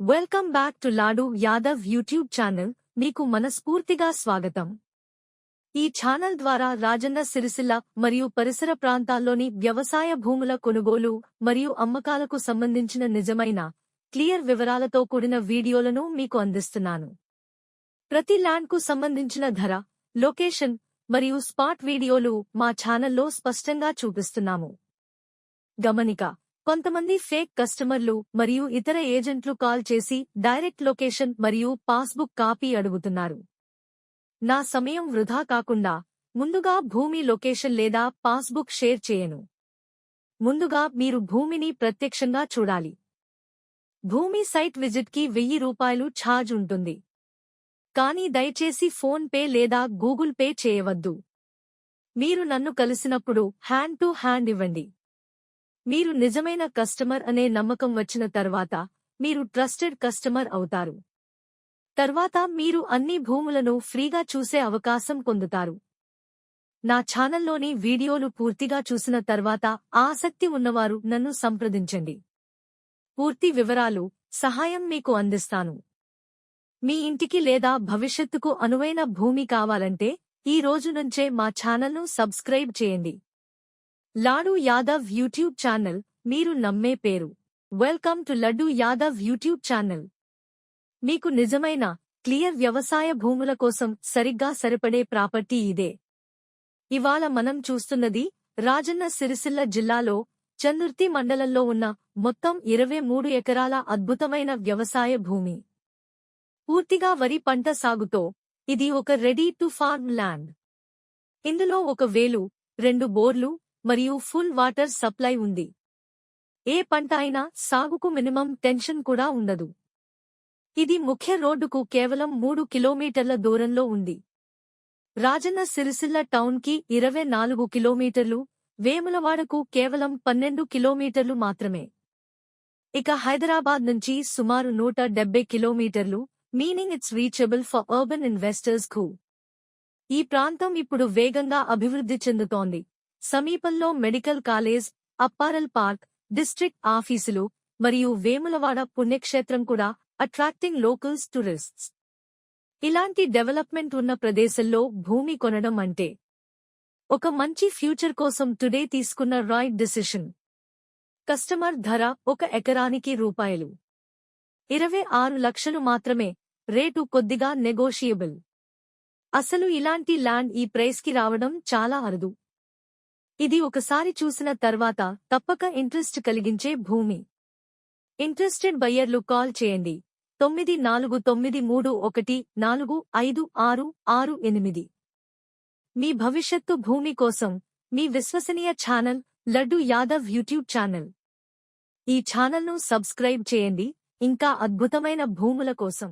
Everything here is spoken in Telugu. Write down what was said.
Welcome back to Ladu Yadav YouTube channel. మీకు మనస్ఫూర్తిగా స్వాగతం. ఈ ఛానల్ ద్వారా రాజన్న సిరిసిల్ల మరియు పరిసర ప్రాంతాల్లోని వ్యవసాయ భూముల కొనుగోలు మరియు అమ్మకాలకు సంబంధించిన నిజమైన, క్లియర్ వివరాలతో కూడిన వీడియోలను మీకు అందిస్తున్నాను. ప్రతి ల్యాండ్కు సంబంధించిన ధర, లొకేషన్ మరియు స్పాట్ వీడియోలు మా ఛానల్లో స్పష్టంగా చూపిస్తున్నాము. గమనిక: కొంతమంది ఫేక్ కస్టమర్లు మరియు ఇతర ఏజెంట్లు కాల్ చేసి డైరెక్ట్ లొకేషన్ మరియు పాస్బుక్ కాపీ అడుగుతున్నారు. నా సమయం వృధా కాకుండా ముందుగా భూమి లొకేషన్ లేదా పాస్బుక్ షేర్ చేయను. ముందుగా మీరు భూమిని ప్రత్యక్షంగా చూడాలి. భూమి సైట్ విజిట్కి ₹1000 ఛార్జ్ ఉంటుంది. కానీ దయచేసి ఫోన్ పే లేదా గూగుల్ పే చేయవద్దు. మీరు నన్ను కలిసినప్పుడు హ్యాండ్ టు హ్యాండ్ ఇవ్వండి. మీరు నిజమైన కస్టమర్ అనే నమ్మకం వచ్చిన తర్వాత మీరు ట్రస్టెడ్ కస్టమర్ అవుతారు. తర్వాత మీరు అన్ని భూములను ఫ్రీగా చూసే అవకాశం పొందుతారు. నా ఛానల్లోని వీడియోలు పూర్తిగా చూసిన తర్వాత ఆసక్తి ఉన్నవారు నన్ను సంప్రదించండి. పూర్తి వివరాలు, సహాయం మీకు అందిస్తాను. మీ ఇంటికి లేదా భవిష్యత్తుకు అనువైన భూమి కావాలంటే ఈ రోజు నుంచే మా ఛానల్ను సబ్స్క్రైబ్ చేయండి. లాడు యాదవ్ యూట్యూబ్ ఛానల్, మీరు నమ్మే పేరు. Welcome to laddu Yadav YouTube channel. మీకు నిజమైన, క్లియర్ వ్యవసాయ భూముల కోసం సరిగ్గా సరిపడే ప్రాపర్టీ ఇదే. ఇవాళ మనం చూస్తున్నది రాజన్న సిరిసిల్ల జిల్లాలో చందుర్తి మండలంలో ఉన్న మొత్తం 23 ఎకరాల అద్భుతమైన వ్యవసాయ భూమి. పూర్తిగా వరి పంట సాగుతో ఇది ఒక రెడీ టు ఫార్మ్ ల్యాండ్. ఇందులో 1000, 2 బోర్లు మరియు ఫుల్ వాటర్ సప్లై ఉంది. ఏ పంట అయినా సాగుకు మినిమం టెన్షన్ కూడా ఉండదు. ఇది ముఖ్య రోడ్డుకు కేవలం 3 కిలోమీటర్ల దూరంలో ఉంది. రాజన్న సిరిసిల్ల టౌన్కి 24 కిలోమీటర్లు, వేములవాడకు కేవలం 12 కిలోమీటర్లు మాత్రమే. ఇక హైదరాబాద్ నుంచి సుమారు 170 కిలోమీటర్లు, meaning it's reachable for urban investors కు. ఈ ప్రాంతం ఇప్పుడు వేగంగా అభివృద్ధి చెందుతోంది. సమీపంలో మెడికల్ కాలేజ్, అప్పారల్ పార్క్, డిస్ట్రిక్ట్ ఆఫీసులు మరియు వేములవాడ పుణ్యక్షేత్రం కూడా అట్రాక్టింగ్ లోకల్స్ టూరిస్ట్స్. ఇలాంటి డెవలప్మెంట్ ఉన్న ప్రదేశంలో భూమి కొనడం అంటే ఒక మంచి ఫ్యూచర్ కోసం టుడే తీసుకున్న రైట్ డిసిషన్. కస్టమర్ ధర 1 ఎకరానికి ₹26 లక్షలు మాత్రమే. రేటు కొద్దిగా నెగోషియబుల్. అసలు ఇలాంటి ల్యాండ్ ఈ ప్రైస్కి రావడం చాలా అరుదు. ఇది ఒకసారి చూసిన తర్వాత తప్పక ఇంట్రెస్ట్ కలిగించే భూమి. ఇంట్రెస్టెడ్ బయ్యర్లు కాల్ చేయండి. 9431145668. మీ భవిష్యత్తు భూమి కోసం మీ విశ్వసనీయ channel laddu Yadav YouTube channel. ఈ ఛానల్ను సబ్స్క్రైబ్ చేయండి ఇంకా అద్భుతమైన భూముల కోసం.